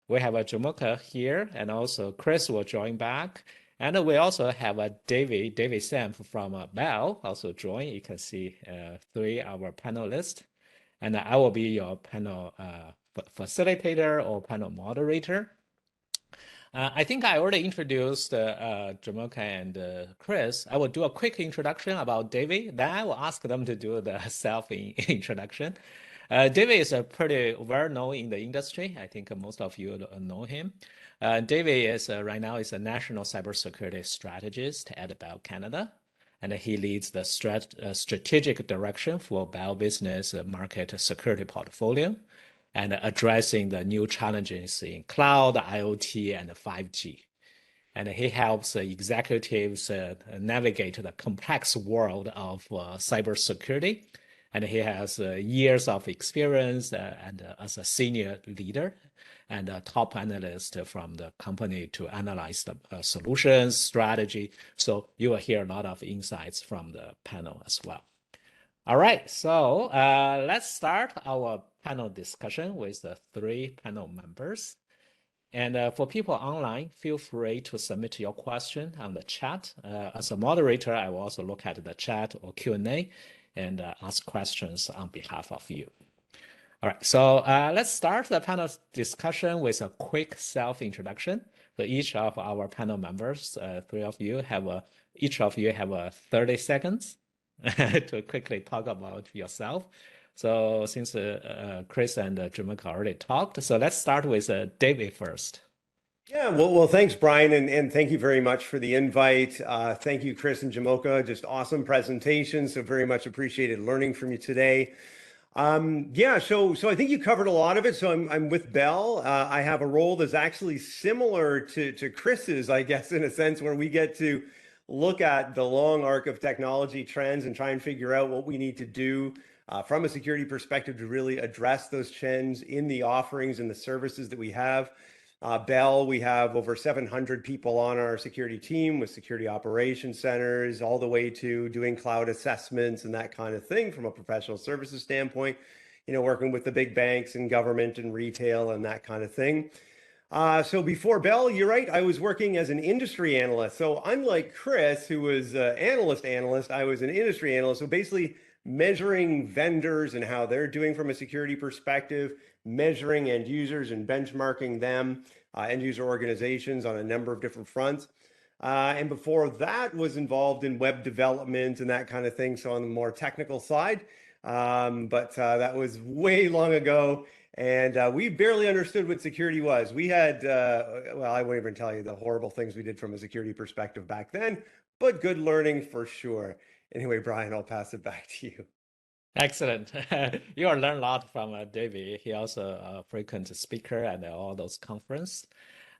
we have a Jumoke here, and also Chris will join back. And we also have a David Senf from Bell also join. You can see three our panelists. And I will be your panel facilitator or panel moderator. I think I already introduced Jumoke and Chris. I will do a quick introduction about David. Then I will ask them to do the self-introduction. David is pretty well known in the industry. I think most of you know him. David is right now is a national cybersecurity strategist at Bell Canada, and he leads the strategic direction for Bell Business market security portfolio and addressing the new challenges in cloud, IoT, and 5G. And he helps executives navigate the complex world of cybersecurity. And he has years of experience and as a senior leader and a top analyst from the company to analyze the solutions, strategy. So you will hear a lot of insights from the panel as well. All right, so let's start our panel discussion with the three panel members. And for people online, feel free to submit your question on the chat. As a moderator, I will also look at the chat or Q&A and ask questions on behalf of you. All right, so let's start the panel discussion with a quick self-introduction. So each of our panel members, three of you each of you have 30 seconds to quickly talk about yourself. So since Chris and Jumoke already talked, so let's start with David first. Yeah, well, thanks, Brian, and thank you very much for the invite. Thank you, Chris and Jumoke. Just awesome presentation. So very much appreciated learning from you today. Yeah, so I think you covered a lot of it. So I'm with Bell. I have a role that's actually similar to Chris's, I guess, in a sense, where we get to look at the long arc of technology trends and try and figure out what we need to do from a security perspective to really address those trends in the offerings and the services that we have. Bell, we have over 700 people on our security team with security operations centers, all the way to doing cloud assessments and that kind of thing from a professional services standpoint, working with the big banks and government and retail and that kind of thing. So before Bell, you're right, I was working as an industry analyst. So unlike Chris, who was analyst, I was an industry analyst. So basically measuring vendors and how they're doing from a security perspective, measuring end users and benchmarking them, end user organizations on a number of different fronts. And before that was involved in web development and that kind of thing. So on the more technical side, but that was way long ago. And we barely understood what security was. We had, well, I won't even tell you the horrible things we did from a security perspective back then, but good learning for sure. Anyway, Brian, I'll pass it back to you. Excellent. You will learn a lot from David. He also a frequent speaker at all those conferences.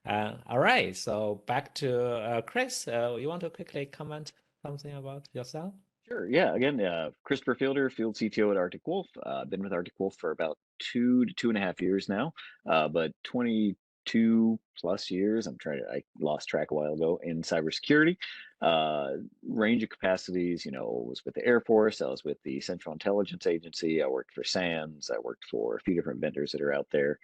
All right, so back to Chris. You want to quickly comment something about yourself? Sure. Yeah. Again, Christopher Fielder, Field CTO at Arctic Wolf. Been with Arctic Wolf for about 2 to 2.5 years now, but 22 plus years. I lost track a while ago in cybersecurity. Range of capacities. Was with the Air Force. I was with the Central Intelligence Agency. I worked for SANS. I worked for a few different vendors that are out there.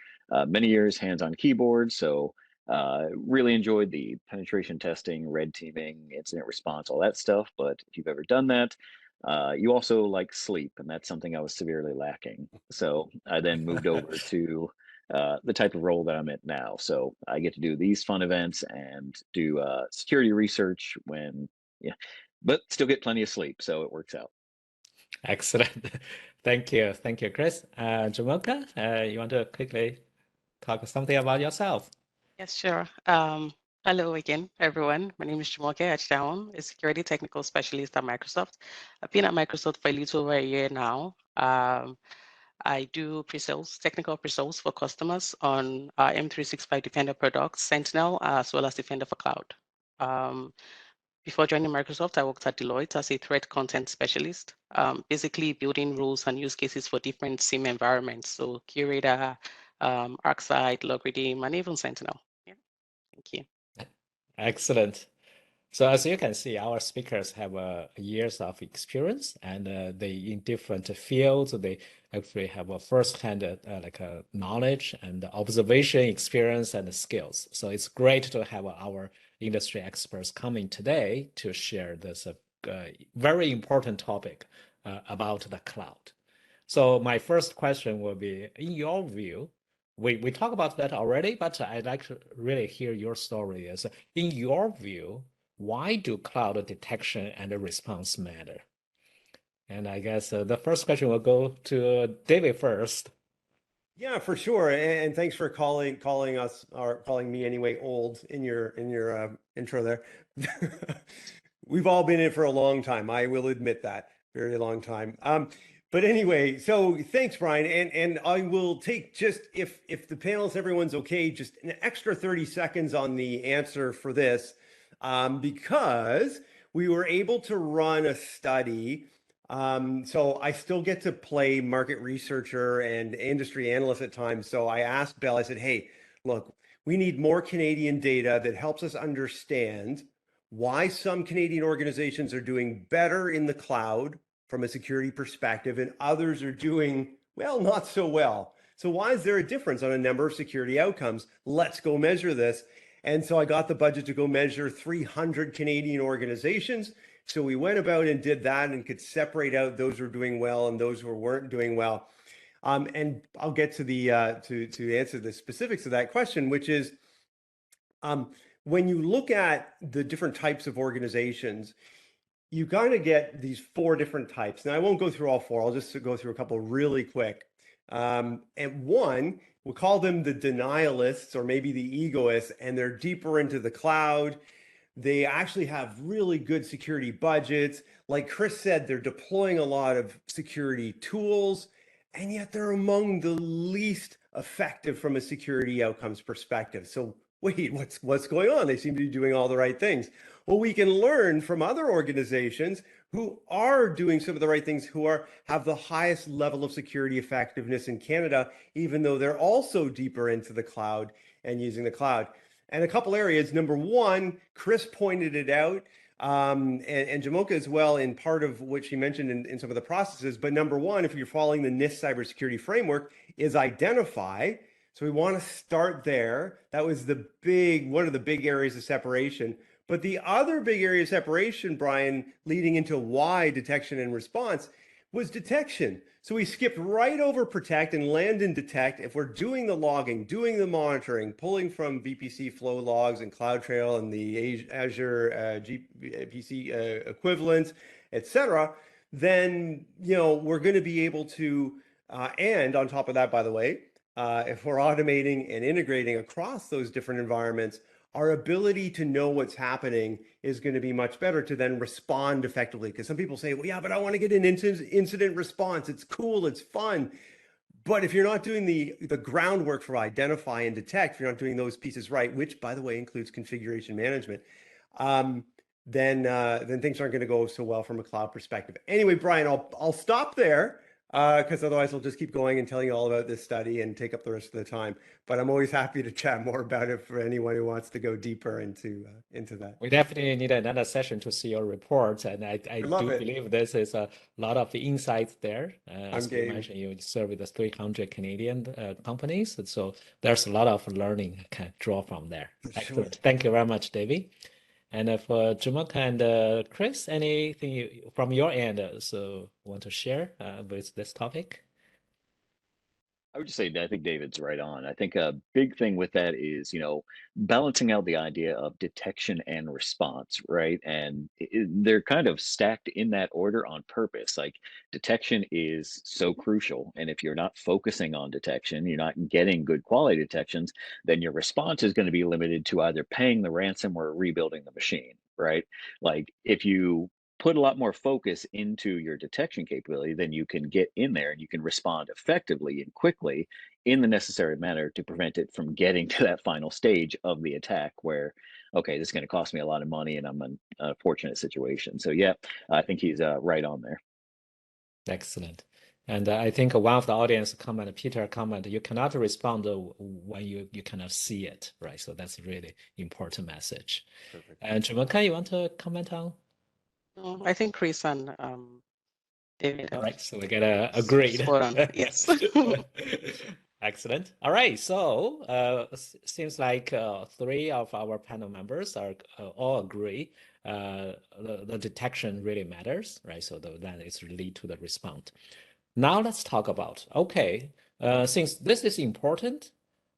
Many years hands-on keyboard. So. Really enjoyed the penetration testing, red teaming, incident response, all that stuff. But if you've ever done that, you also like sleep, and that's something I was severely lacking. So I then moved over to the type of role that I'm at now. So I get to do these fun events and do security research but still get plenty of sleep. So it works out. Excellent. Thank you, Chris. Jumoke, you want to quickly talk something about yourself? Yes, sure. Hello again, everyone. My name is Jumoke Ajidahun, a security technical specialist at Microsoft. I've been at Microsoft for a little over a year now. I do pre-sales, technical pre-sales for customers on M365 Defender products, Sentinel, as well as Defender for Cloud. Before joining Microsoft, I worked at Deloitte as a threat content specialist, basically building rules and use cases for different SIEM environments. So Curator, ArcSight, LogRedeem, and even Sentinel. Yeah, thank you. Excellent. So as you can see, our speakers have years of experience, and they in different fields. They actually have a first-hand knowledge and observation, experience, and skills. So it's great to have our industry experts coming today to share this very important topic about the cloud. So my first question will be, in your view, we talked about that already, but I'd like to really hear your story. Is in your view, why do cloud detection and response matter? And I guess the first question will go to David first. Yeah, for sure. And thanks for calling us, or calling me anyway, old in your intro there. We've all been in it for a long time. I will admit that, very long time. But anyway, so thanks, Bryan. And I will take just, if the panelists, everyone's okay, just an extra 30 seconds on the answer for this, because we were able to run a study. So I still get to play market researcher and industry analyst at times. So I asked Bell, I said, hey, look, we need more Canadian data that helps us understand why some Canadian organizations are doing better in the cloud from a security perspective and others are doing, well, not so well. So why is there a difference on a number of security outcomes? Let's go measure this. And so I got the budget to go measure 300 Canadian organizations. So we went about and did that and could separate out those who were doing well and those who weren't doing well. And I'll get to the to answer the specifics of that question, which is when you look at the different types of organizations, you kind of get these 4 different types. Now, I won't go through all 4. I'll just go through a couple really quick. And one, we'll call them the denialists or maybe the egoists, and they're deeper into the cloud. They actually have really good security budgets. Like Chris said, they're deploying a lot of security tools, and yet they're among the least effective from a security outcomes perspective. So wait, what's going on? They seem to be doing all the right things. Well, we can learn from other organizations who are doing some of the right things, who have the highest level of security effectiveness in Canada, even though they're also deeper into the cloud and using the cloud. And a couple areas. Number one, Chris pointed it out, and Jumoke as well, in part of what she mentioned in some of the processes. But number one, if you're following the NIST cybersecurity framework, is identify. So we want to start there. That was one of the big areas of separation. But the other big area of separation, Bryan, leading into why detection and response, was detection. So we skipped right over protect and land in detect. If we're doing the logging, doing the monitoring, pulling from VPC flow logs and CloudTrail and the Azure GPC equivalents, et cetera, then we're going to be able to, and on top of that, by the way, if we're automating and integrating across those different environments, our ability to know what's happening is going to be much better to then respond effectively. Because some people say, well, yeah, but I want to get an incident response. It's cool, it's fun. But if you're not doing the groundwork for identify and detect, if you're not doing those pieces right, which by the way includes configuration management, then things aren't going to go so well from a cloud perspective. Anyway, Bryan, I'll stop there, because otherwise I'll just keep going and telling you all about this study and take up the rest of the time. But I'm always happy to chat more about it for anyone who wants to go deeper into that. We definitely need another session to see your report, and I love do it. believe this is a lot of the insights there. As you game. mentioned, you serve with the 300 Canadian companies, and so there's a lot of learning I can draw from there. Excellent. Sure. Thank you very much, Davey. And for Jumoke and Chris, anything from your end so want to share with this topic? I would just say I think David's right on. I think a big thing with that is, balancing out the idea of detection and response, right? And they're kind of stacked in that order on purpose. Like detection is so crucial. And if you're not focusing on detection, you're not getting good quality detections, then your response is going to be limited to either paying the ransom or rebuilding the machine, right? Like if you put a lot more focus into your detection capability, then you can get in there and you can respond effectively and quickly in the necessary manner to prevent it from getting to that final stage of the attack where, okay, this is going to cost me a lot of money and I'm in a fortunate situation. So yeah, I think he's right on there. Excellent. And I think one of the audience comment, Peter comment, you cannot respond when you cannot see it, right? So that's a really important message. Perfect. And Jumoke, you want to comment on? No, I think Chris and David All have right, so we get agreed. spot on. Yes. Excellent. All right, so seems like three of our panel members are all agree the detection really matters, right? So then it's lead to the response. Now let's talk about, okay, since this is important,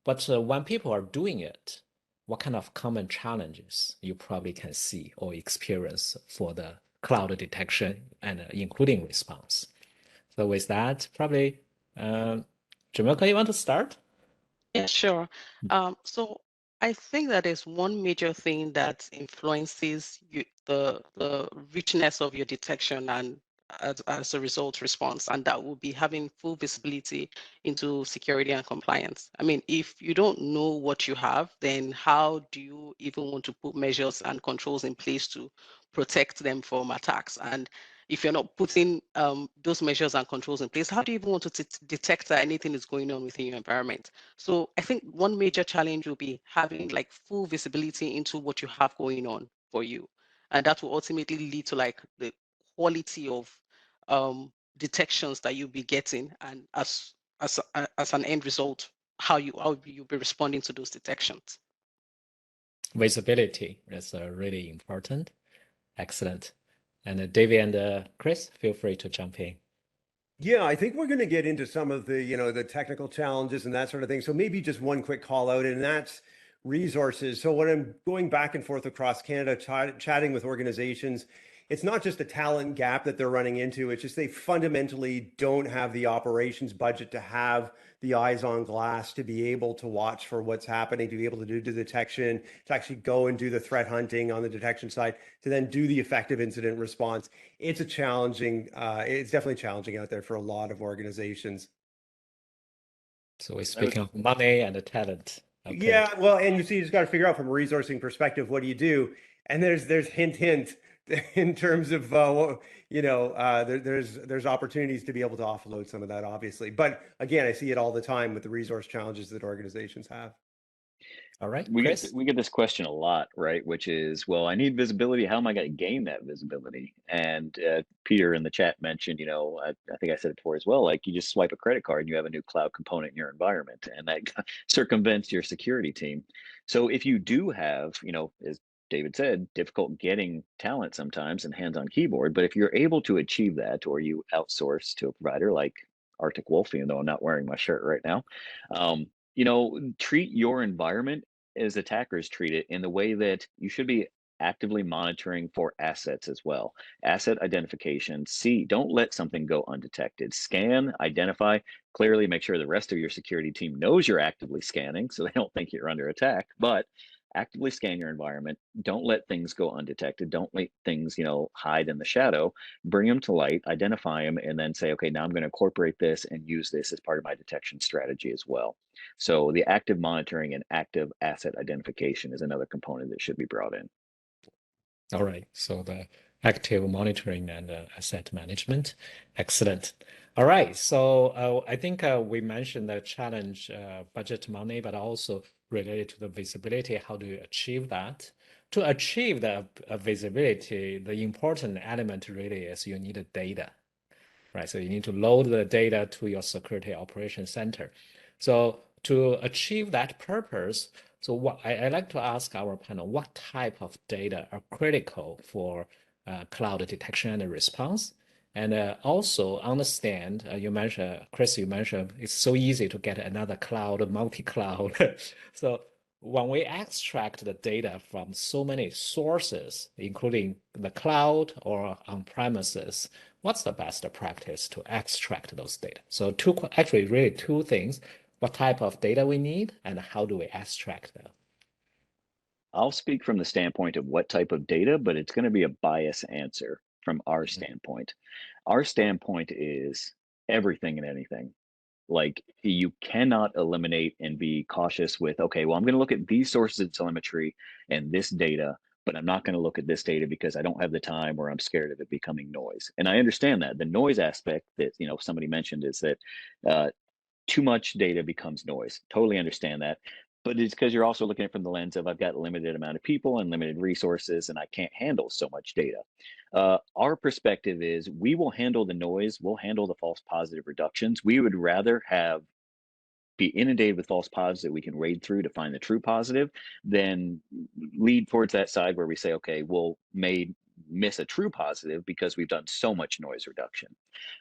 but when people are doing it, what kind of common challenges you probably can see or experience for the cloud detection and including response? So with that, probably, Jamaica, you want to start? Yeah, sure. So I think that is one major thing that influences the richness of your detection and as a result response, and that will be having full visibility into security and compliance. I mean, if you don't know what you have, then how do you even want to put measures and controls in place to protect them from attacks? And if you're not putting those measures and controls in place, how do you even want to detect that anything is going on within your environment? So I think one major challenge will be having like full visibility into what you have going on for you. And that will ultimately lead to like the quality of detections that you'll be getting, and as an end result, how you'll be responding to those detections. Visibility is really important. Excellent. And David and Chris, feel free to jump in. Yeah, I think we're going to get into some of the, the technical challenges and that sort of thing. So maybe just one quick call out, and that's resources. So when I'm going back and forth across Canada, chatting with organizations, it's not just a talent gap that they're running into. It's just they fundamentally don't have the operations budget to have the eyes on glass to be able to watch for what's happening, to be able to do the detection, to actually go and do the threat hunting on the detection side, to then do the effective incident response. It's it's definitely challenging out there for a lot of organizations. So we're speaking of money and the talent. Okay. Yeah, well, and you see, you just got to figure out from a resourcing perspective, what do you do? And there's hint in terms of there's opportunities to be able to offload some of that, obviously. But again, I see it all the time with the resource challenges that organizations have. All right, We Chris. get this question a lot, right? Which is, well, I need visibility. How am I going to gain that visibility? And Peter in the chat mentioned, I think I said it before as well. Like you just swipe a credit card and you have a new cloud component in your environment, and that circumvents your security team. So if you do have, as David said, difficult getting talent sometimes and hands-on keyboard, but if you're able to achieve that, or you outsource to a provider like Arctic Wolf, even though I'm not wearing my shirt right now, treat your environment as attackers treat it in the way that you should be actively monitoring for assets as well. Asset identification. See, don't let something go undetected. Scan, identify, clearly make sure the rest of your security team knows you're actively scanning so they don't think you're under attack, but actively scan your environment. Don't let things go undetected. Don't let things, hide in the shadow. Bring them to light, identify them, and then say, okay, now I'm going to incorporate this and use this as part of my detection strategy as well. So the active monitoring and active asset identification is another component that should be brought in. All right, so the active monitoring and asset management. Excellent. All right, so I think we mentioned the challenge budget money, but also related to the visibility. How do you achieve that? To achieve the visibility, the important element really is you need data, right? So you need to load the data to your security operations center. So to achieve that purpose, so what I like to ask our panel, what type of data are critical for cloud detection and response? And also understand, you mentioned, Chris, you mentioned it's so easy to get another cloud, multi-cloud. So when we extract the data from so many sources, including the cloud or on-premises, what's the best practice to extract those data? So actually really two things, what type of data we need and how do we extract them? I'll speak from the standpoint of what type of data, but it's going to be a bias answer from our standpoint. Our standpoint is everything and anything. Like you cannot eliminate and be cautious with, okay, well, I'm going to look at these sources of telemetry and this data, but I'm not going to look at this data because I don't have the time or I'm scared of it becoming noise. And I understand that the noise aspect that, somebody mentioned is that too much data becomes noise. Totally understand that. But it's because you're also looking at it from the lens of I've got a limited amount of people and limited resources, and I can't handle so much data. Our perspective is we will handle the noise, we'll handle the false positive reductions. We would rather be inundated with false positives that we can wade through to find the true positive, then lead towards that side where we say, okay, we'll miss a true positive because we've done so much noise reduction.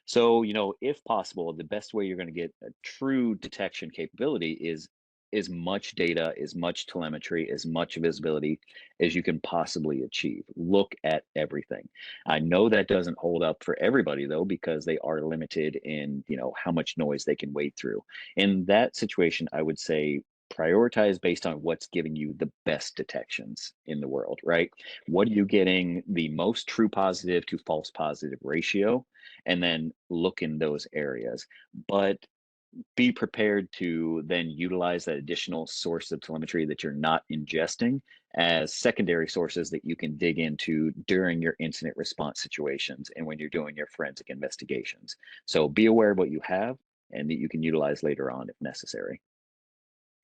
So, if possible, the best way you're going to get a true detection capability is as much data, as much telemetry, as much visibility as you can possibly achieve. Look at everything. I know that doesn't hold up for everybody though, because they are limited in, how much noise they can wade through. In that situation, I would say prioritize based on what's giving you the best detections in the world, right? What are you getting the most true positive to false positive ratio? And then look in those areas. But be prepared to then utilize that additional source of telemetry that you're not ingesting as secondary sources that you can dig into during your incident response situations and when you're doing your forensic investigations. So be aware of what you have and that you can utilize later on if necessary.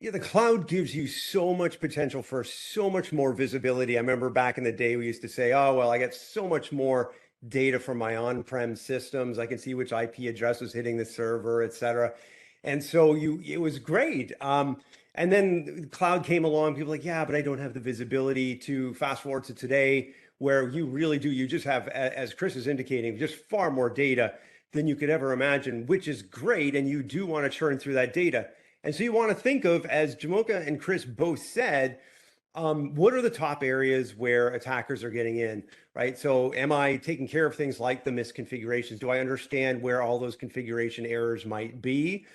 Yeah, the cloud gives you so much potential for so much more visibility. I remember back in the day, we used to say, oh, well, I get so much more data from my on-prem systems. I can see which IP address was hitting the server, et cetera. And so it was great. And then the cloud came along, people were like, yeah, but I don't have the visibility. To fast forward to today, where you really do, you just have, as Chris is indicating, just far more data than you could ever imagine, which is great. And you do want to churn through that data. And so you want to think of, as Jumoke and Chris both said, what are the top areas where attackers are getting in, right? So am I taking care of things like the misconfigurations? Do I understand where all those configuration errors might be?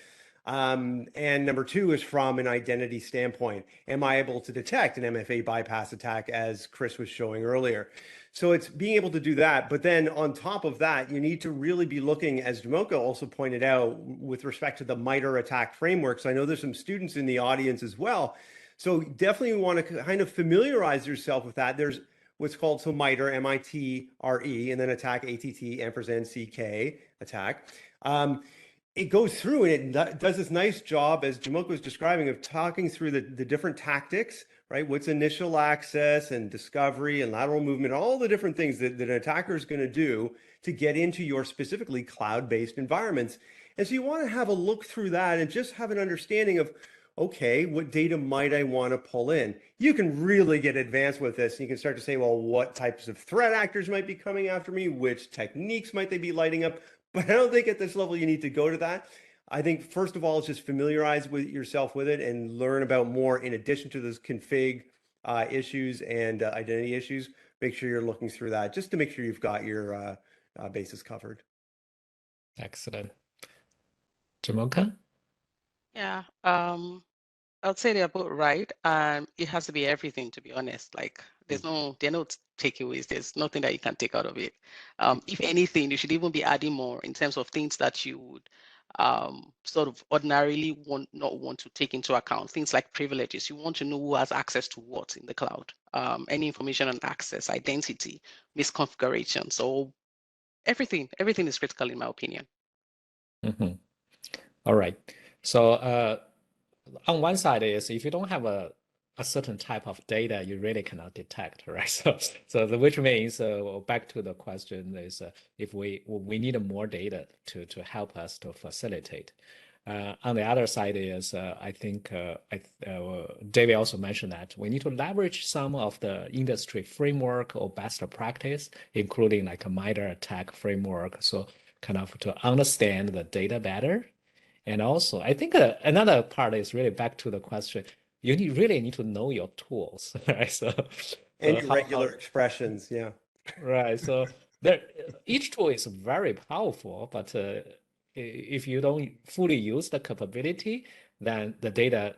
And number two is from an identity standpoint. Am I able to detect an MFA bypass attack, as Chris was showing earlier? So it's being able to do that. But then on top of that, you need to really be looking, as Jumoke also pointed out, with respect to the MITRE ATT&CK framework. So I know there's some students in the audience as well. So definitely want to kind of familiarize yourself with that. There's what's called MITRE, M-I-T-R-E, and then attack, A-T-T, ampersand C-K, attack. It goes through and it does this nice job, as Jumoke was describing, of talking through the different tactics, right? What's initial access and discovery and lateral movement, all the different things that an attacker is going to do to get into your specifically cloud-based environments. And so you want to have a look through that and just have an understanding of, okay, what data might I want to pull in? You can really get advanced with this. And you can start to say, well, what types of threat actors might be coming after me? Which techniques might they be lighting up? But I don't think at this level you need to go to that. I think first of all, it's just familiarize with yourself with it and learn about more in addition to those config issues and identity issues. Make sure you're looking through that just to make sure you've got your bases covered. Excellent. Jamoka? Yeah, I'd say they're both right. It has to be everything, to be honest. Like there are no takeaways. There's nothing that you can take out of it. If anything, you should even be adding more in terms of things that you would sort of ordinarily not want to take into account. Things like privileges. You want to know who has access to what in the cloud. Any information on access, identity, misconfiguration. So everything is critical in my opinion. Mm-hmm. All right. So on one side is if you don't have a certain type of data, you really cannot detect, right? So which means back to the question is if we need more data to help us to facilitate. On the other side is I think David also mentioned that we need to leverage some of the industry framework or best practice, including like a MITRE ATT&CK framework. So kind of to understand the data better. And also, I think another part is really back to the question. You really need to know your tools, right? And your regular expressions, yeah. Right. So each tool is very powerful, but if you don't fully use the capability, then the data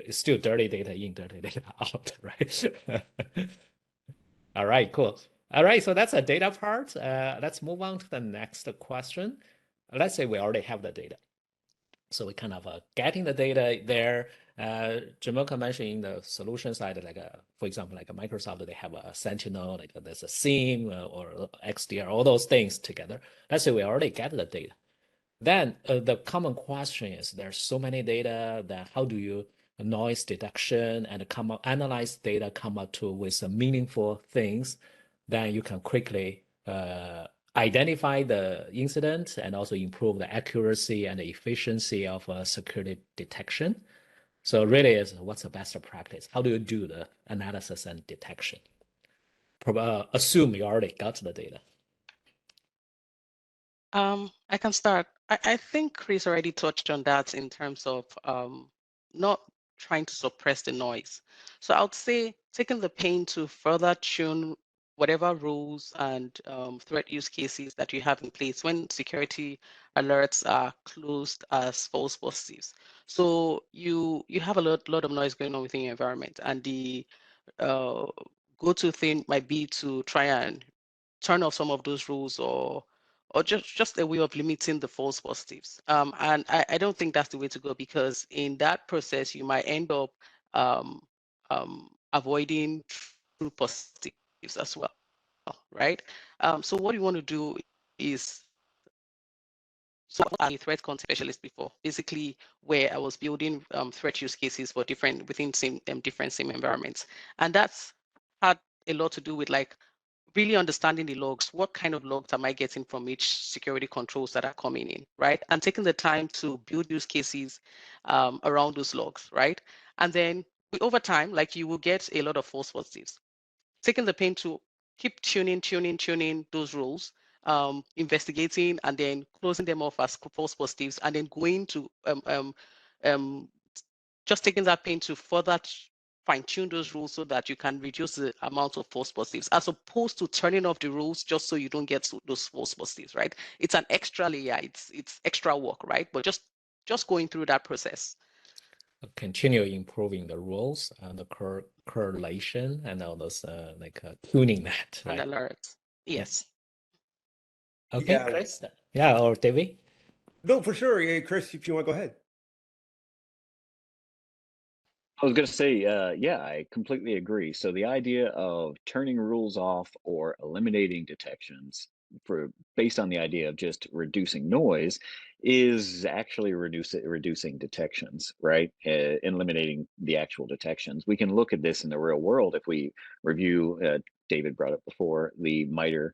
still dirty data in, dirty data out, right? All right, cool. All right, so that's a data part. Let's move on to the next question. Let's say we already have the data. So we kind of getting the data there. Jamoka mentioned in the solution side, like for example, like a Microsoft, they have a Sentinel, like there's a SIEM or XDR, all those things together. Let's say we already get the data. Then the common question is there's so many data that how do you noise detection and come up, analyze data, come up to with some meaningful things, then you can quickly identify the incident and also improve the accuracy and the efficiency of security detection. So really is what's the best practice? How do you do the analysis and detection? Assume you already got the data. I can start. I think Chris already touched on that in terms of not trying to suppress the noise. So I would say taking the pain to further tune whatever rules and threat use cases that you have in place when security alerts are closed as false positives. So you have a lot of noise going on within your environment, and the go-to thing might be to try and turn off some of those rules or just a way of limiting the false positives. And I don't think that's the way to go, because in that process, you might end up avoiding true positives as well, right? So what you want to do is, so I'm a threat content specialist before, basically where I was building threat use cases for different within different SIEM environments, and that's had a lot to do with like really understanding the logs. What kind of logs am I getting from each security controls that are coming in, right? And taking the time to build use cases around those logs, right? And then over time, like you will get a lot of false positives. Taking the pain to keep tuning those rules, investigating and then closing them off as false positives, and then going to just taking that pain to further fine-tune those rules so that you can reduce the amount of false positives, as opposed to turning off the rules just so you don't get those false positives, right? It's an extra layer, it's extra work, right? But just going through that process. Continue improving the rules and the correlation and all those tuning that, right? And alerts. Yes. Okay, Yeah. Chris. Yeah, or David. No, for sure. Yeah, Chris, if you want to go ahead. I was going to say, yeah, I completely agree. So the idea of turning rules off or eliminating detections for based on the idea of just reducing noise is actually reducing detections, right? Eliminating the actual detections. We can look at this in the real world if we review. David brought up before the MITRE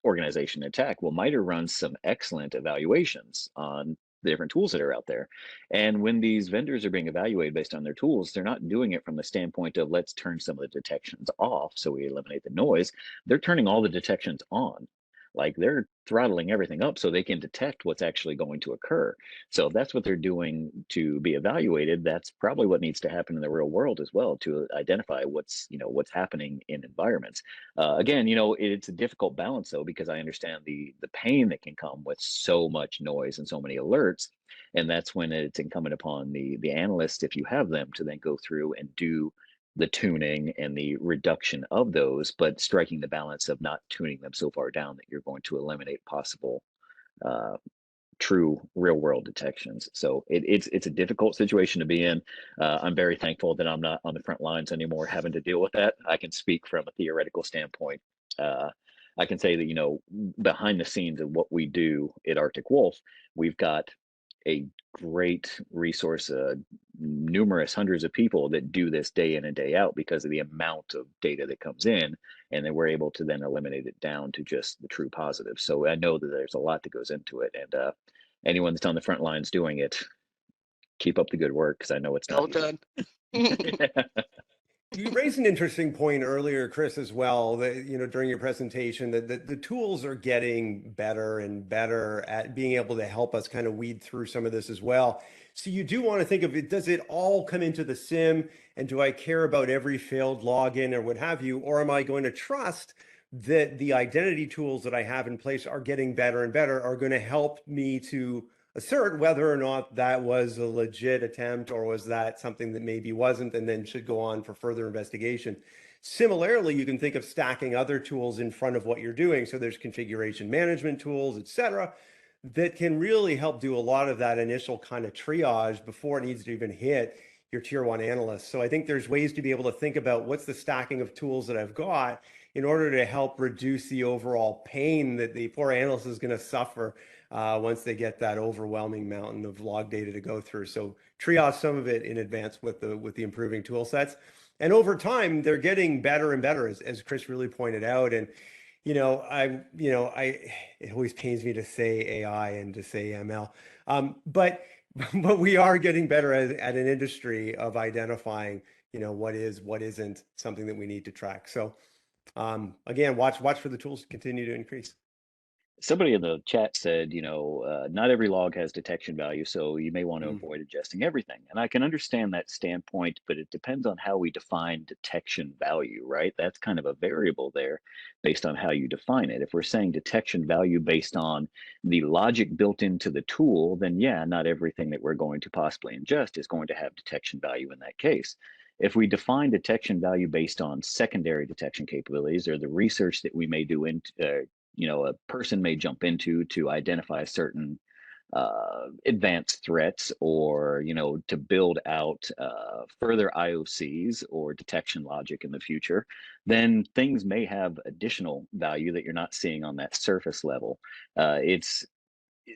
organization attack. Well, MITRE runs some excellent evaluations on the different tools that are out there. And when these vendors are being evaluated based on their tools, they're not doing it from the standpoint of let's turn some of the detections off so we eliminate the noise. They're turning all the detections on. Like they're throttling everything up so they can detect what's actually going to occur. So if that's what they're doing to be evaluated, that's probably what needs to happen in the real world as well to identify what's happening in environments. Again, it's a difficult balance though, because I understand the pain that can come with so much noise and so many alerts, and that's when it's incumbent upon the analyst, if you have them, to then go through and do the tuning and the reduction of those, but striking the balance of not tuning them so far down that you're going to eliminate possible uh, true real world detections. So it's a difficult situation to be in. I'm very thankful that I'm not on the front lines anymore having to deal with that. I can speak from a theoretical standpoint. I can say that, behind the scenes of what we do at Arctic Wolf, we've got a great resource, numerous hundreds of people that do this day in and day out because of the amount of data that comes in, and then we're able to then eliminate it down to just the true positives. So I know that there's a lot that goes into it, and anyone that's on the front lines doing it, keep up the good work, because I know it's not Well done. easy. You raised an interesting point earlier, Chris, as well, that, during your presentation, that the tools are getting better and better at being able to help us kind of weed through some of this as well. So you do want to think of it, does it all come into the SIM? And do I care about every failed login or what have you? Or am I going to trust that the identity tools that I have in place are getting better and better, are going to help me to assert whether or not that was a legit attempt or was that something that maybe wasn't and then should go on for further investigation. Similarly, you can think of stacking other tools in front of what you're doing. So there's configuration management tools, et cetera, that can really help do a lot of that initial kind of triage before it needs to even hit your tier one analyst. So I think there's ways to be able to think about what's the stacking of tools that I've got in order to help reduce the overall pain that the poor analyst is going to suffer once they get that overwhelming mountain of log data to go through. So triage some of it in advance with the improving tool sets. And over time, they're getting better and better, as Chris really pointed out. And it always pains me to say AI and to say ML, but we are getting better at an industry of identifying, what isn't something that we need to track. So again, watch for the tools to continue to increase. Somebody in the chat said, not every log has detection value, so you may want to Mm. avoid ingesting everything. And I can understand that standpoint, but it depends on how we define detection value, right? That's kind of a variable there based on how you define it. If we're saying detection value based on the logic built into the tool, then yeah, not everything that we're going to possibly ingest is going to have detection value in that case. If we define detection value based on secondary detection capabilities or the research that we may do into a person may jump into to identify certain advanced threats or to build out further IOCs or detection logic in the future, then things may have additional value that you're not seeing on that surface level. It's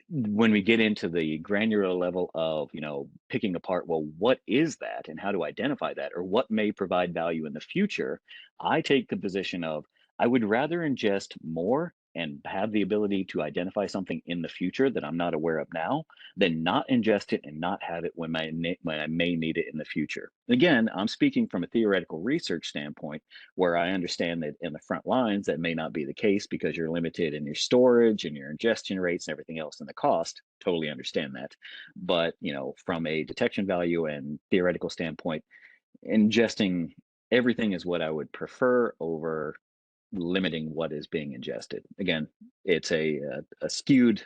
when we get into the granular level of picking apart, well, what is that and how to identify that, or what may provide value in the future, I take the position of I would rather ingest more and have the ability to identify something in the future that I'm not aware of now than not ingest it and not have it when I may need it in the future. Again, I'm speaking from a theoretical research standpoint where I understand that in the front lines, that may not be the case because you're limited in your storage and your ingestion rates and everything else and the cost. Totally understand that. But, from a detection value and theoretical standpoint, ingesting everything is what I would prefer over limiting what is being ingested. Again, it's a skewed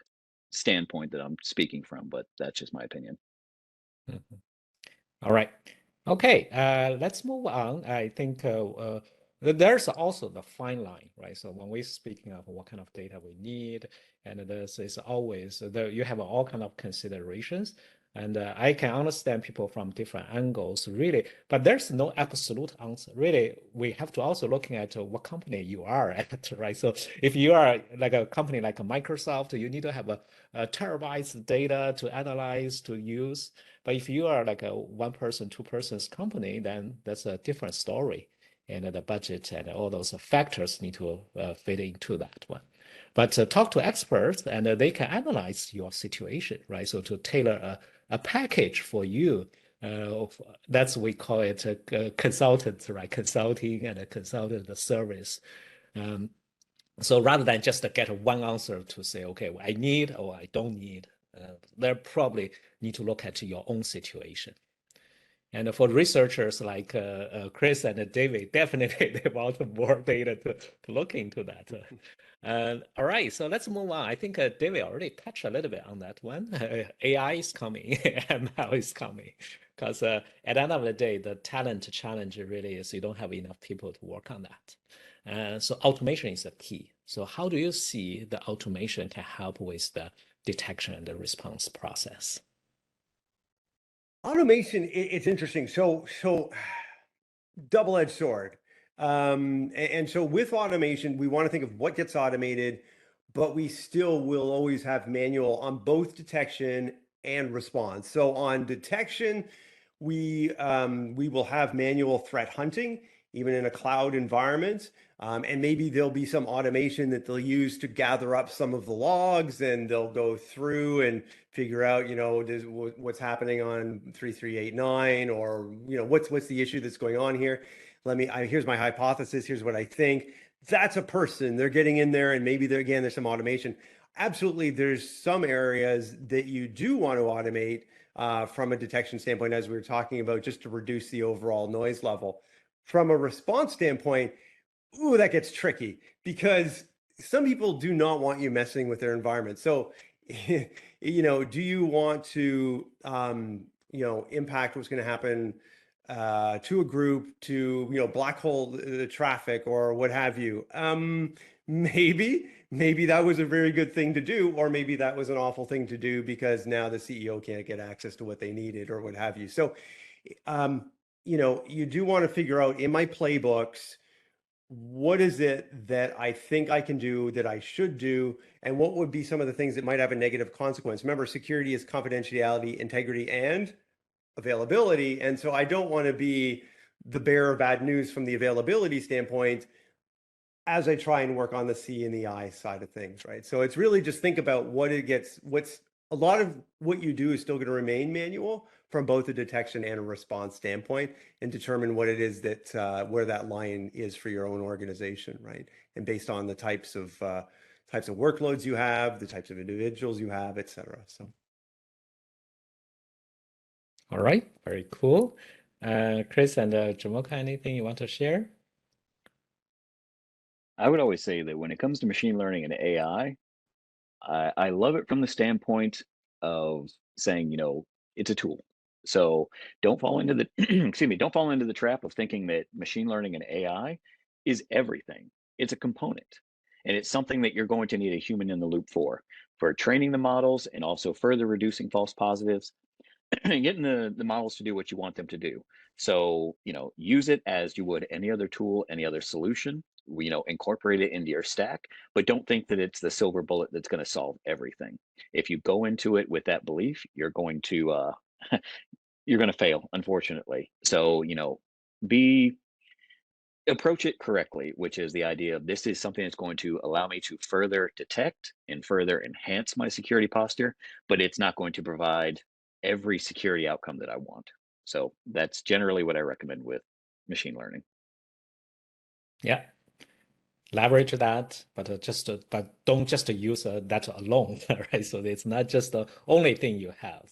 standpoint that I'm speaking from, but that's just my opinion. Mhm. All right. Okay, let's move on. I think there's also the fine line, right? So when we're speaking of what kind of data we need, and this is always there, you have all kind of considerations. And I can understand people from different angles, really, but there's no absolute answer. Really, we have to also looking at what company you are at, right? So if you are like a company like a Microsoft, you need to have a terabytes of data to analyze, to use. But if you are like a one person, two persons company, then that's a different story. And the budget and all those factors need to fit into that one. But talk to experts and they can analyze your situation, right? So to tailor a package for you, that's we call it a consultant, right? Consulting and a consultant service. So rather than just get one answer to say, okay, well, I need or I don't need, they probably need to look at your own situation. And for researchers like Chris and David, definitely they want more data to look into that. All right, so let's move on. I think David already touched a little bit on that one. AI is coming, ML is coming. Because at the end of the day, the talent challenge really is you don't have enough people to work on that. So automation is the key. So how do you see the automation can help with the detection and the response process? Automation, it's interesting. So double-edged sword. And so with automation, we want to think of what gets automated, but we still will always have manual on both detection and response. So on detection, we will have manual threat hunting, even in a cloud environment. And maybe there'll be some automation that they'll use to gather up some of the logs, and they'll go through and figure out, what's happening on 3389, or what's the issue that's going on here. Here's my hypothesis. Here's what I think. That's a person. They're getting in there, and maybe there's some automation. Absolutely, there's some areas that you do want to automate from a detection standpoint, as we were talking about, just to reduce the overall noise level. From a response standpoint, that gets tricky because some people do not want you messing with their environment. So, do you want to, impact what's going to happen to a group, to, black hole the traffic or what have you? Maybe, maybe that was a very good thing to do, or maybe that was an awful thing to do because now the CEO can't get access to what they needed or what have you. So, you do want to figure out in my playbooks, what is it that I think I can do, that I should do, and what would be some of the things that might have a negative consequence? Remember, security is confidentiality, integrity, and availability. And so I don't want to be the bearer of bad news from the availability standpoint as I try and work on the C and the I side of things, right? So it's really just think about what's a lot of what you do is still going to remain manual from both a detection and a response standpoint, and determine what it is that where that line is for your own organization, right? And based on the types of workloads you have, the types of individuals you have, et cetera. So. All right, very cool. Chris and Jumoke, anything you want to share? I would always say that when it comes to machine learning and AI, I love it from the standpoint of saying, it's a tool. So don't fall into the excuse me, don't fall into the trap of thinking that machine learning and AI is everything. It's a component. And it's something that you're going to need a human in the loop for training the models and also further reducing false positives and getting the models to do what you want them to do. So, use it as you would any other tool, any other solution, incorporate it into your stack, but don't think that it's the silver bullet that's going to solve everything. If you go into it with that belief, you're going to you're going to fail, unfortunately. So, be approach it correctly, which is the idea of this is something that's going to allow me to further detect and further enhance my security posture, but it's not going to provide every security outcome that I want. So that's generally what I recommend with machine learning. Yeah, leverage that, but but don't just use that alone, right? So it's not just the only thing you have.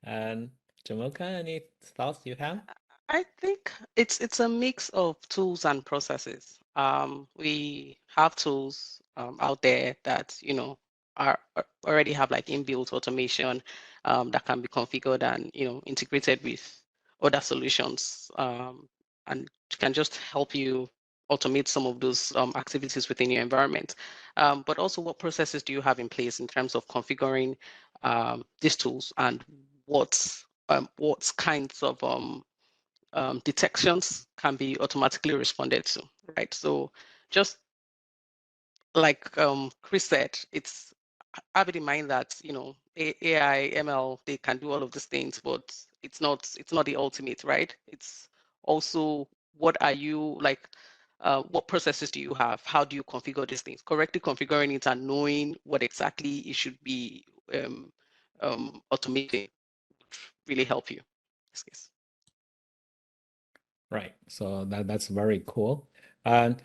And Jamoka, any thoughts you have? I think it's a mix of tools and processes. We have tools out there that are already have like inbuilt automation that can be configured and integrated with other solutions, and can just help you automate some of those activities within your environment. But also, what processes do you have in place in terms of configuring these tools, and what kinds of detections can be automatically responded to, right? So just like Chris said, it's have it in mind that AI, ML, they can do all of these things, but it's not the ultimate, right? It's also what are you like, what processes do you have? How do you configure these things? Correctly configuring it and knowing what exactly it should be automating would really help you in this case. Right. So that's very cool. And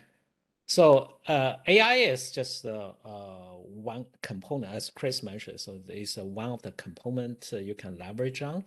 so AI is just one component, as Chris mentioned. So it's one of the components you can leverage on.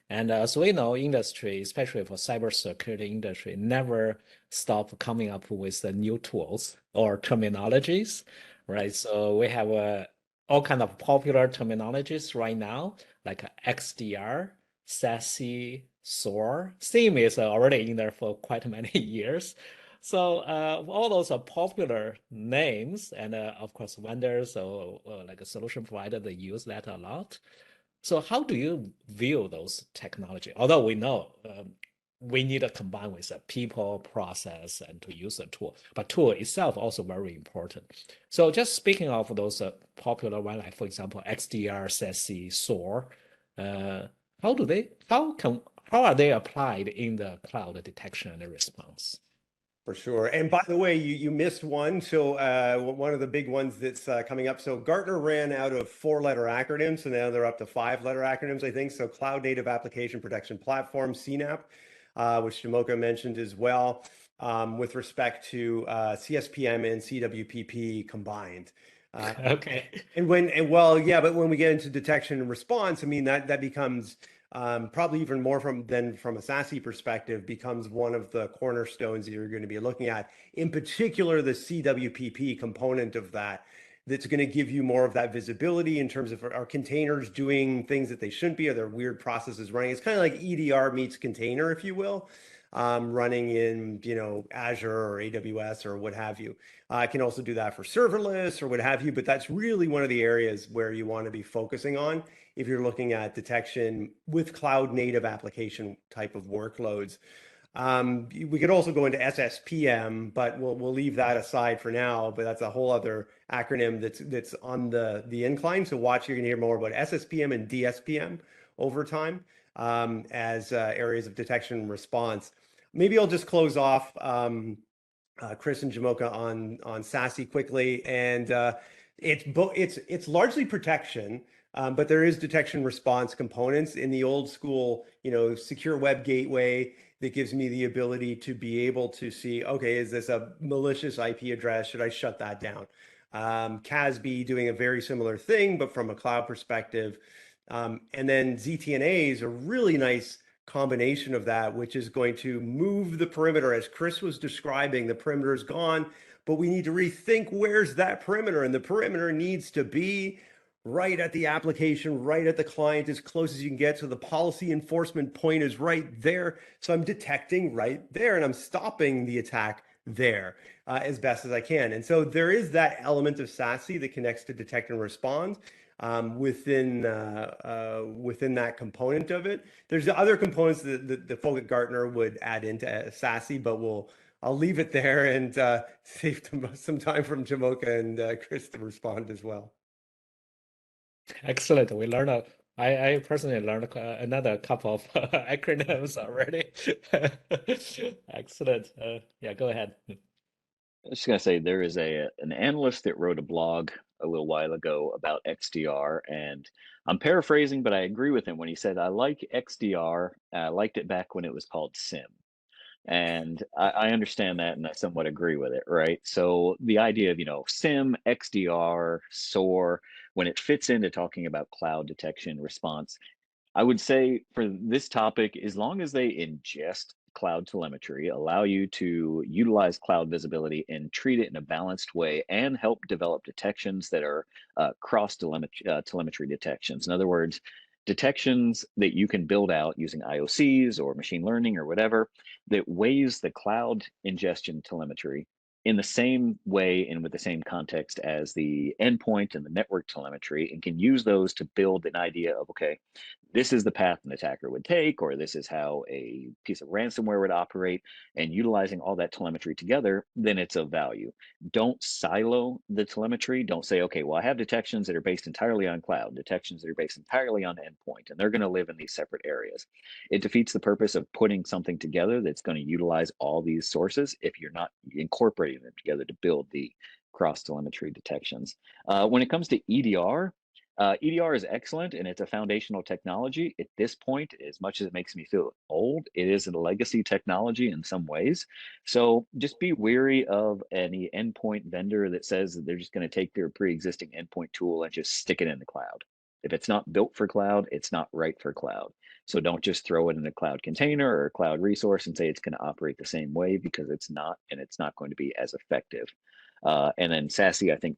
And as we know, industry, especially for cybersecurity industry, never stop coming up with the new tools or terminologies, right? So we have all kind of popular terminologies right now, like XDR, SASE, SOAR. SIEM is already in there for quite many years. So all those are popular names, and of course, vendors or like a solution provider, they use that a lot. So how do you view those technology? Although we know we need to combine with the people, process, and to use the tool, but tool itself also very important. So just speaking of those popular one, like for example, XDR, SASE, SOAR, uh, how are they applied in the cloud detection and response? For sure. And by the way, you missed one. So one of the big ones that's coming up. So Gartner ran out of 4-letter acronyms, so now they're up to 5-letter acronyms, I think. So Cloud Native Application Protection Platform, CNAPP, which Jumoke mentioned as well, with respect to CSPM and CWPP combined. Okay. But when we get into detection and response, I mean that becomes probably even more from a SASE perspective, becomes one of the cornerstones that you're going to be looking at. In particular, the CWPP component of that's going to give you more of that visibility in terms of are containers doing things that they shouldn't be, are there weird processes running? It's kind of like EDR meets container, if you will. running in, Azure or AWS or what have you. I can also do that for serverless or what have you, but that's really one of the areas where you want to be focusing on if you're looking at detection with cloud native application type of workloads. We could also go into SSPM, but we'll leave that aside for now. But that's a whole other acronym that's on the incline. So watch, you're going to hear more about SSPM and DSPM over time as areas of detection and response. Maybe I'll just close off, Chris and Jumoke, on SASE quickly, and it's largely protection. But there is detection response components in the old school, secure web gateway that gives me the ability to be able to see, okay, is this a malicious IP address? Should I shut that down? CASB doing a very similar thing, but from a cloud perspective. And then ZTNA is a really nice combination of that, which is going to move the perimeter. As Chris was describing, the perimeter is gone, but we need to rethink where's that perimeter, and the perimeter needs to be right at the application, right at the client, as close as you can get. So the policy enforcement point is right there. So I'm detecting right there and I'm stopping the attack there as best as I can. And so there is that element of SASE that connects to detect and respond within that component of it. There's the other components that the folk at Gartner would add into SASE, but I'll leave it there and save some time from Jumoke and Chris to respond as well. Excellent. We learned I personally learned another couple of acronyms already. Excellent. Yeah, go ahead. I was just going to say there is an analyst that wrote a blog a little while ago about XDR, and I'm paraphrasing, but I agree with him when he said, I like XDR. I liked it back when it was called SIM. And I understand that, and I somewhat agree with it, right? So the idea of, SIM, XDR, SOAR, when it fits into talking about cloud detection response, I would say for this topic, as long as they ingest cloud telemetry, allow you to utilize cloud visibility and treat it in a balanced way, and help develop detections that are cross telemetry detections. In other words, detections that you can build out using IOCs or machine learning or whatever that weighs the cloud ingestion telemetry in the same way and with the same context as the endpoint and the network telemetry, and can use those to build an idea of, okay, this is the path an attacker would take, or this is how a piece of ransomware would operate, and utilizing all that telemetry together, then it's of value. Don't silo the telemetry. Don't say, okay, well, I have detections that are based entirely on cloud, detections that are based entirely on endpoint, and they're going to live in these separate areas. It defeats the purpose of putting something together that's going to utilize all these sources if you're not incorporating them together to build the cross telemetry detections. When it comes to EDR, EDR is excellent, and it's a foundational technology. At this point, as much as it makes me feel old, it is a legacy technology in some ways. So just be wary of any endpoint vendor that says that they're just going to take their pre-existing endpoint tool and just stick it in the cloud. If it's not built for cloud, it's not right for cloud. So don't just throw it in a cloud container or a cloud resource and say it's going to operate the same way, because it's not, and it's not going to be as effective. And then SASE, I think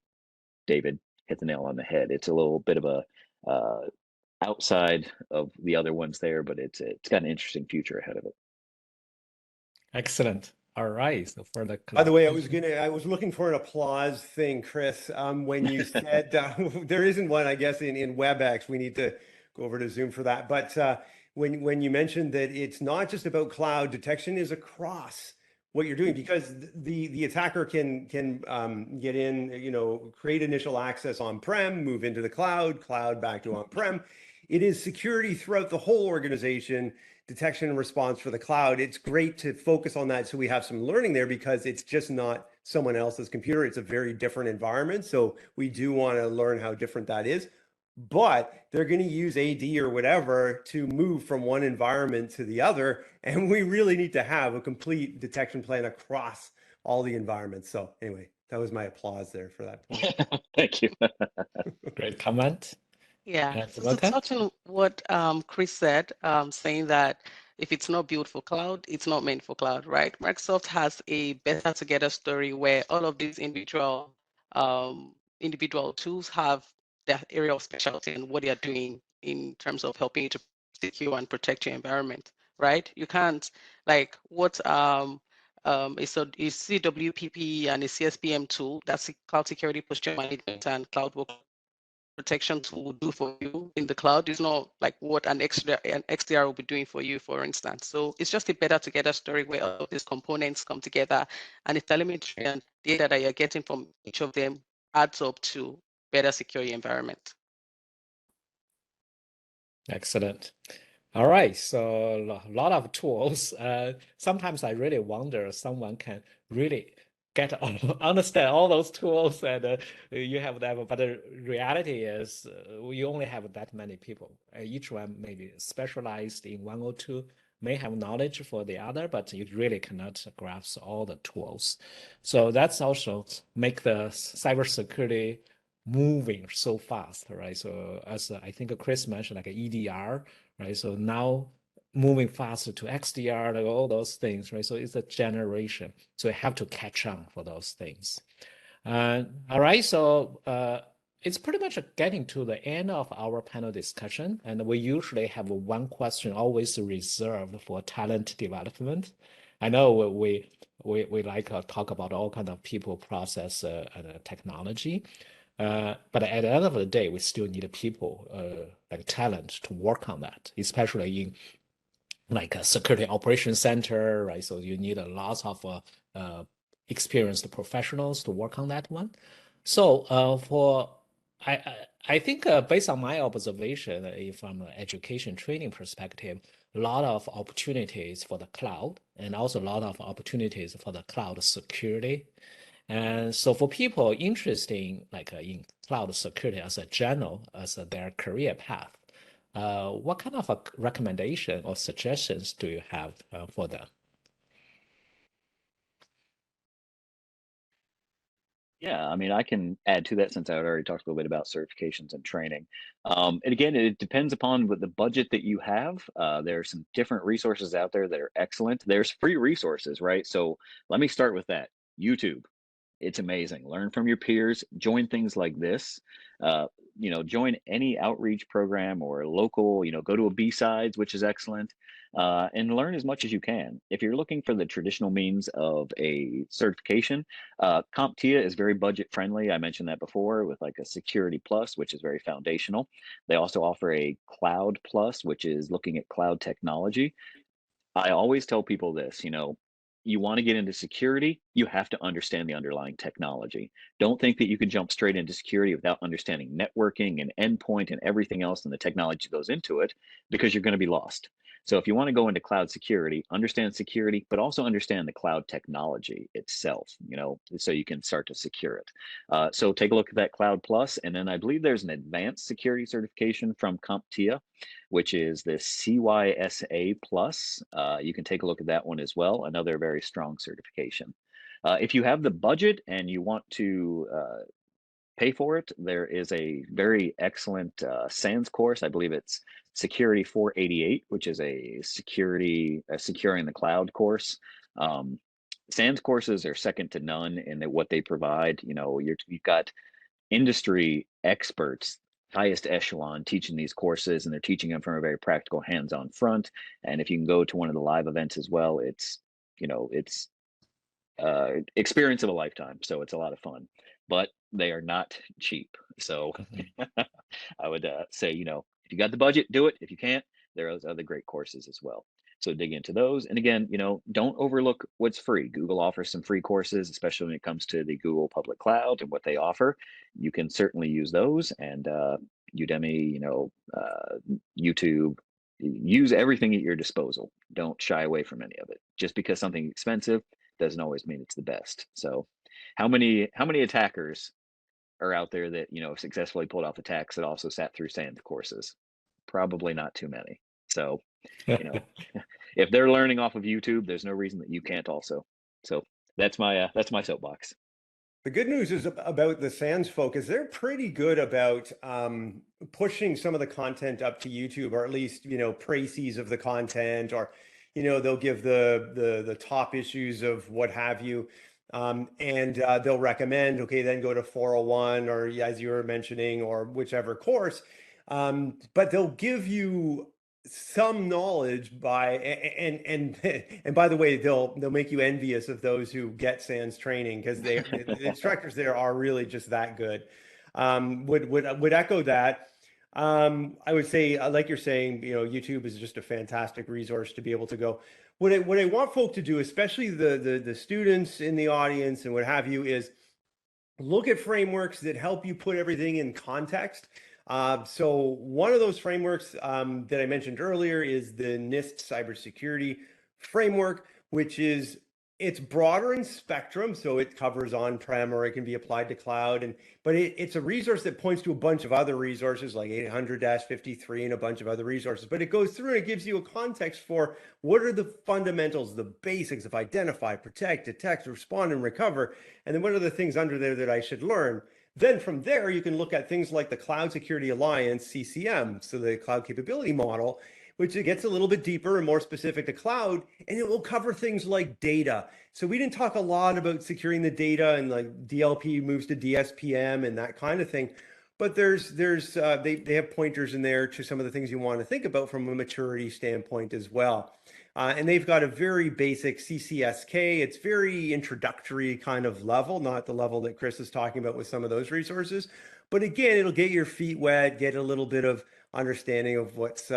David hit the nail on the head. It's a little bit of a outside of the other ones there, but it's got an interesting future ahead of it. Excellent. All right. So for the By the way, I was looking for an applause thing, Chris, when you said there isn't one, I guess, in WebEx. We need to go over to Zoom for that. But when you mentioned that it's not just about cloud, detection is across what you're doing, because the attacker can get in, create initial access on-prem, move into the cloud back to on-prem. It is security throughout the whole organization, detection and response for the cloud. It's great to focus on that so we have some learning there, because it's just not someone else's computer. It's a very different environment. So we do want to learn how different that is. But they're going to use AD or whatever to move from one environment to the other. And we really need to have a complete detection plan across all the environments. So anyway, that was my applause there for that point. Thank you. great comment. Yeah. So to Jumoke? touch on what Chris said, saying that if it's not built for cloud, it's not meant for cloud, right? Microsoft has a better together story where all of these individual tools have their area of specialty and what they are doing in terms of helping you to secure and protect your environment. right? You can't, like, what is a CWPP and a CSPM tool, that's a cloud security posture management and cloud work protection tool will do for you in the cloud is not like what an XDR will be doing for you, for instance. So it's just a better together story where all of these components come together and the telemetry and data that you're getting from each of them adds up to better security environment. Excellent. All right, so a lot of tools. Sometimes I really wonder someone can really understand all those tools and you have them, but the reality is you only have that many people. Each one maybe specialized in one or two, may have knowledge for the other, but you really cannot grasp all the tools. So that's also make the cybersecurity moving so fast, right? So as I think Chris mentioned, like EDR, right? So now moving faster to XDR, like all those things, right? So it's a generation. So you have to catch on for those things. All right, so it's pretty much getting to the end of our panel discussion, and we usually have one question always reserved for talent development. I know we like to talk about all kind of people, process, and technology. But at the end of the day, we still need people, like talent to work on that, especially in like a security operations center, right? So you need a lot of experienced professionals to work on that one. So I think based on my observation, from an education training perspective, a lot of opportunities for the cloud and also a lot of opportunities for the cloud security. And so for people interested in like in cloud security as a general, as their career path, what kind of a recommendation or suggestions do you have for them? Yeah, I mean, I can add to that since I already talked a little bit about certifications and training. And again, it depends upon what the budget that you have. There are some different resources out there that are excellent. There's free resources, right? So let me start with that. YouTube. It's amazing. Learn from your peers, join things like this. Uh, join any outreach program or local, go to a B-Sides, which is excellent, and learn as much as you can. If you're looking for the traditional means of a certification, CompTIA is very budget friendly. I mentioned that before with like a Security Plus, which is very foundational. They also offer a Cloud Plus, which is looking at cloud technology. I always tell people this, you want to get into security, you have to understand the underlying technology. Don't think that you can jump straight into security without understanding networking and endpoint and everything else and the technology that goes into it, because you're going to be lost. So if you want to go into cloud security, understand security, but also understand the cloud technology itself, so you can start to secure it. So take a look at that Cloud Plus, and then I believe there's an advanced security certification from CompTIA, which is the CYSA Plus. You can take a look at that one as well, another very strong certification. If you have the budget and you want to pay for it, there is a very excellent SANS course. I believe it's Security 488, which is a securing the cloud course. SANS courses are second to none in what they provide. You've got industry experts, highest echelon, teaching these courses, and they're teaching them from a very practical, hands-on front. And if you can go to one of the live events as well, it's experience of a lifetime. So it's a lot of fun, but they are not cheap. So I would say, if you got the budget, do it. If you can't, there are those other great courses as well. So dig into those. And again, don't overlook what's free. Google offers some free courses, especially when it comes to the Google public cloud and what they offer. You can certainly use those, and Udemy, YouTube, use everything at your disposal. Don't shy away from any of it. Just because something's expensive doesn't always mean it's the best. So how many attackers are out there that successfully pulled off attacks that also sat through SANS courses? Probably not too many. So if they're learning off of YouTube, there's no reason that you can't also. So that's my soapbox. The good news is about the SANS folk is they're pretty good about pushing some of the content up to YouTube, or at least précis of the content, or they'll give the top issues of what have you, and they'll recommend, okay, then go to 401, or as you were mentioning, or whichever course, but they'll give you some knowledge by and by the way, they'll make you envious of those who get SANS training, because the instructors there are really just that good. Would echo that. I would say, like you're saying, YouTube is just a fantastic resource to be able to go. What I want folk to do, especially the students in the audience and what have you, is look at frameworks that help you put everything in context. So one of those frameworks that I mentioned earlier is the NIST cybersecurity framework, which is, it's broader in spectrum, so it covers on-prem or it can be applied to cloud. But it's a resource that points to a bunch of other resources like 800-53 and a bunch of other resources. But it goes through and it gives you a context for what are the fundamentals, the basics of identify, protect, detect, respond, and recover. And then what are the things under there that I should learn? Then from there, you can look at things like the Cloud Security Alliance, CCM, so the Cloud Capability Model, which it gets a little bit deeper and more specific to cloud, and it will cover things like data. So we didn't talk a lot about securing the data and like DLP moves to DSPM and that kind of thing. But they have pointers in there to some of the things you want to think about from a maturity standpoint as well. And they've got a very basic CCSK. It's very introductory kind of level, not the level that Chris is talking about with some of those resources. But again, it'll get your feet wet, get a little bit of understanding of what's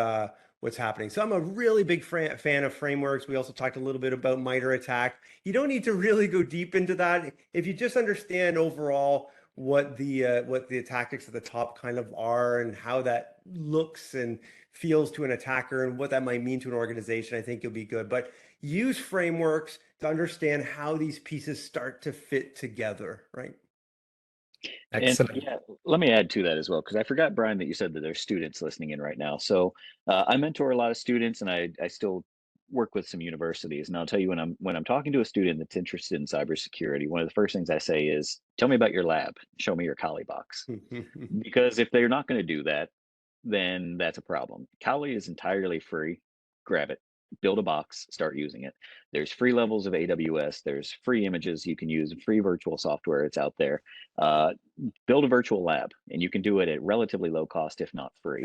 happening. So I'm a really big fan of frameworks. We also talked a little bit about MITRE ATT&CK. You don't need to really go deep into that. If you just understand overall what the tactics at the top kind of are and how that looks and feels to an attacker and what that might mean to an organization, I think you'll be good. But use frameworks to understand how these pieces start to fit together, right? Excellent. And yeah, let me add to that as well, because I forgot, Bryan, that you said that there's students listening in right now. So I mentor a lot of students, and I still work with some universities. And I'll tell you, when I'm talking to a student that's interested in cybersecurity, one of the first things I say is, "Tell me about your lab. Show me your Kali box." Because if they're not going to do that, then that's a problem. Kali is entirely free. Grab it, build a box, start using it. There's free levels of AWS. There's free images you can use, free virtual software. It's out there. Build a virtual lab, and you can do it at relatively low cost, if not free.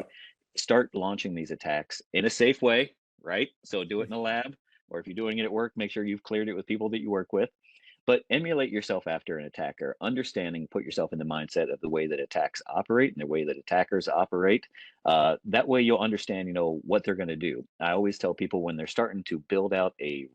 Start launching these attacks in a safe way, right? So do it in a lab, or if you're doing it at work, make sure you've cleared it with people that you work with. But emulate yourself after an attacker, understanding, put yourself in the mindset of the way that attacks operate and the way that attackers operate. That way you'll understand, what they're going to do. I always tell people when they're starting to build out a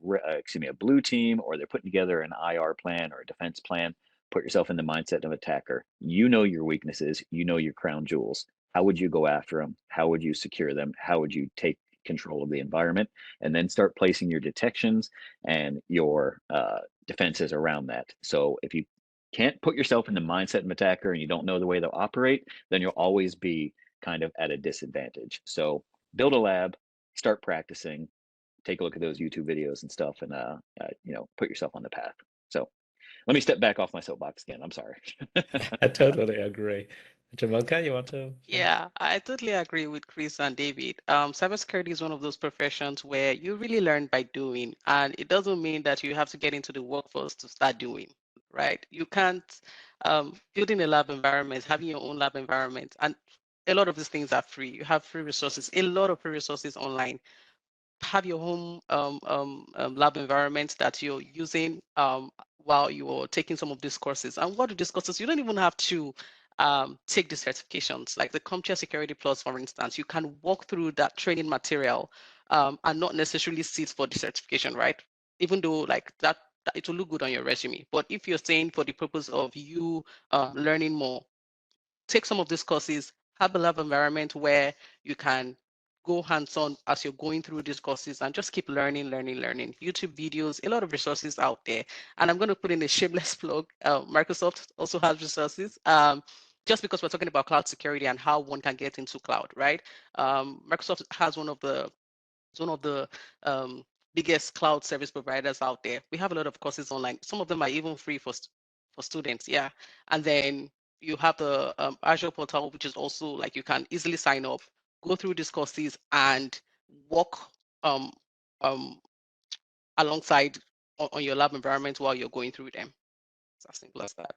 blue team, or they're putting together an IR plan or a defense plan, put yourself in the mindset of an attacker. You know your weaknesses, you know your crown jewels. How would you go after them? How would you secure them? How would you take control of the environment? And then start placing your detections and your defenses around that. So if you can't put yourself in the mindset of an attacker and you don't know the way they'll operate, then you'll always be kind of at a disadvantage. So build a lab, start practicing, take a look at those YouTube videos and stuff, and put yourself on the path. So let me step back off my soapbox again. I'm sorry. I totally agree. Jumoke, you want to? Yeah, I totally agree with Chris and David. Cybersecurity is one of those professions where you really learn by doing, and it doesn't mean that you have to get into the workforce to start doing, right? You can't building a lab environment, having your own lab environment, and a lot of these things are free. You have free resources, a lot of free resources online. Have your home lab environment that you're using while you're taking some of these courses. And what are these courses? You don't even have to take the certifications, like the CompTIA Security Plus, for instance. You can walk through that training material and not necessarily sit for the certification, right? Even though like that it will look good on your resume. But if you're saying for the purpose of you learning more, take some of these courses, have a lab environment where you can go hands-on as you're going through these courses and just keep learning. YouTube videos, a lot of resources out there. And I'm going to put in a shameless plug. Microsoft also has resources. Just because we're talking about cloud security and how one can get into cloud, right? Microsoft has one of the biggest cloud service providers out there. We have a lot of courses online. Some of them are even free for students, yeah. And then you have the Azure portal, which is also like you can easily sign up, go through these courses, and work um, um, alongside on your lab environment while you're going through them. It's as simple as that.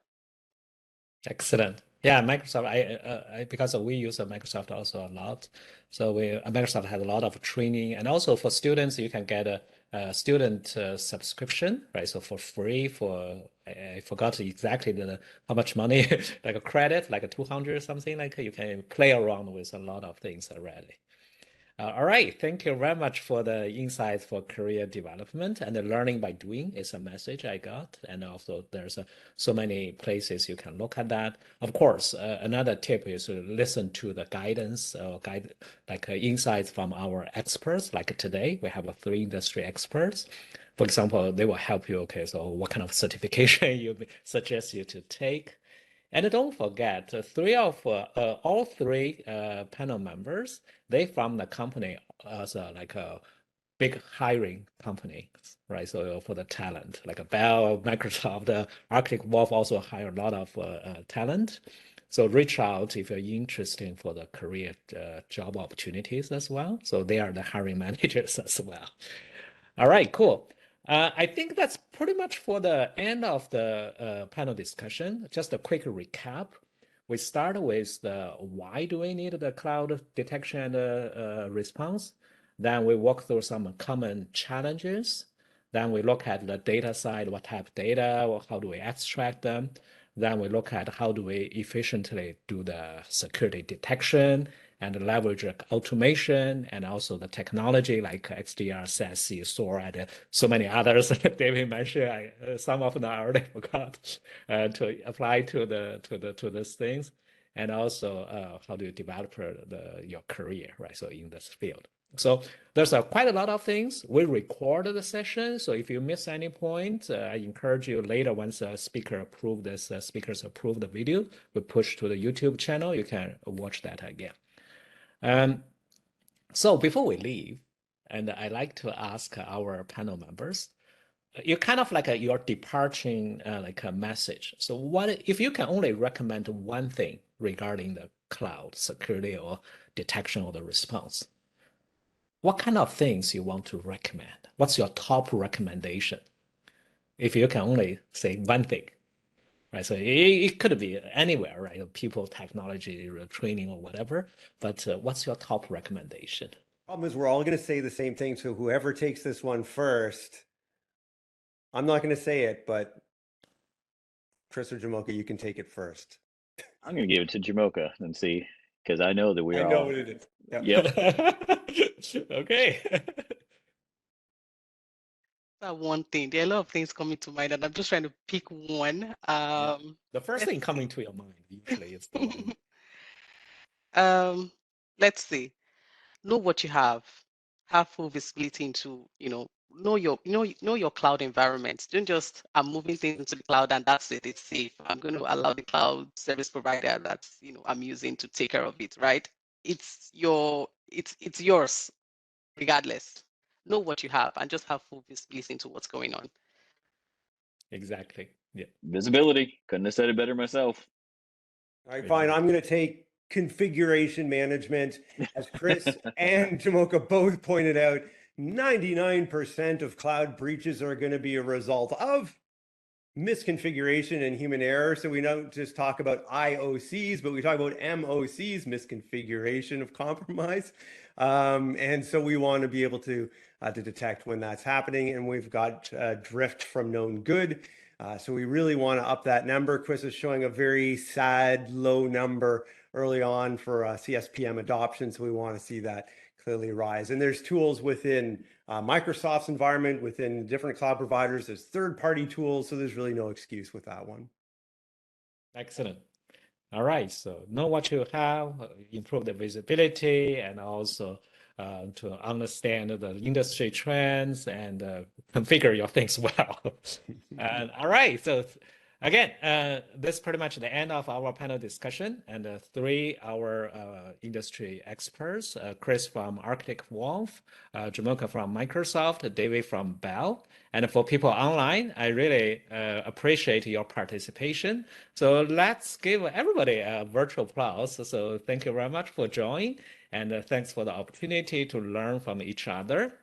Excellent. Yeah, Microsoft. Because we use Microsoft also a lot. So Microsoft has a lot of training, and also for students, you can get a student subscription, right? So for free for I forgot exactly how much money, like a credit, like a 200 or something. Like you can play around with a lot of things already. All right. Thank you very much for the insights for career development and the learning by doing is a message I got. And also there's so many places you can look at that. Of course, another tip is to listen to the guidance or insights from our experts. Like today, we have 3 industry experts. For example, they will help you. Okay, so what kind of certification you suggest you to take? And don't forget, all 3 panel members, they from the company as like a big hiring company, right? So for the talent, like a Bell, Microsoft, Arctic Wolf also hire a lot of talent. So reach out if you're interested for the career job opportunities as well. So they are the hiring managers as well. All right, cool. I think that's pretty much for the end of the panel discussion. Just a quick recap. We start with the why do we need the cloud detection and response? Then we walk through some common challenges. Then we look at the data side, what type of data, or how do we extract them? Then we look at how do we efficiently do the security detection and leverage automation and also the technology like XDR, SASE, SOAR, and so many others. David mentioned some of them I already forgot to apply to these things, and also how do you develop your career, right? So in this field. So there's quite a lot of things. We record the session, so if you miss any point, I encourage you later once speakers approve the video, we push to the YouTube channel. You can watch that again. So before we leave, and I like to ask our panel members, you're kind of like you're departing like a message. So what if you can only recommend one thing regarding the cloud security or detection or the response? What kind of things you want to recommend? What's your top recommendation? If you can only say one thing, right? So it could be anywhere, right? People, technology, training, or whatever. But what's your top recommendation? Problem is, we're all going to say the same thing. So whoever takes this one first, I'm not going to say it, but Chris or Jumoke, you can take it first. I'm going to give it to Jumoke and see, because I know that I know what it is. Yep. Okay. That one thing. There are a lot of things coming to mind, and I'm just trying to pick one. The first thing coming to your mind usually is the one. Let's see. Know what you have full visibility into, know your cloud environment. Don't just I'm moving things into the cloud and that's it, it's safe. I'm going to allow the cloud service provider that's I'm using to take care of it, right? It's yours regardless. Know what you have and just have full visibility into what's going on. Exactly. Yeah. Visibility. Couldn't have said it better myself. All right, fine. I'm going to take configuration management. As Chris and Jumoke both pointed out, 99% of cloud breaches are going to be a result of misconfiguration and human error. So we don't just talk about IOCs, but we talk about MOCs, misconfiguration of compromise. And so we want to be able to detect when that's happening. And we've got drift from known good. So we really want to up that number. Chris is showing a very sad low number early on for CSPM adoption. So we want to see that clearly rise. And there's tools within Microsoft's environment, within different cloud providers. There's third-party tools. So there's really no excuse with that one. Excellent. All right. So know what you have, improve the visibility, and also to understand the industry trends and configure your things well. And all right. So again, this is pretty much the end of our panel discussion. And 3 our industry experts, Chris from Arctic Wolf, Jumoke from Microsoft, David from Bell. And for people online, I really appreciate your participation. So let's give everybody a virtual applause. So thank you very much for joining. And thanks for the opportunity to learn from each other.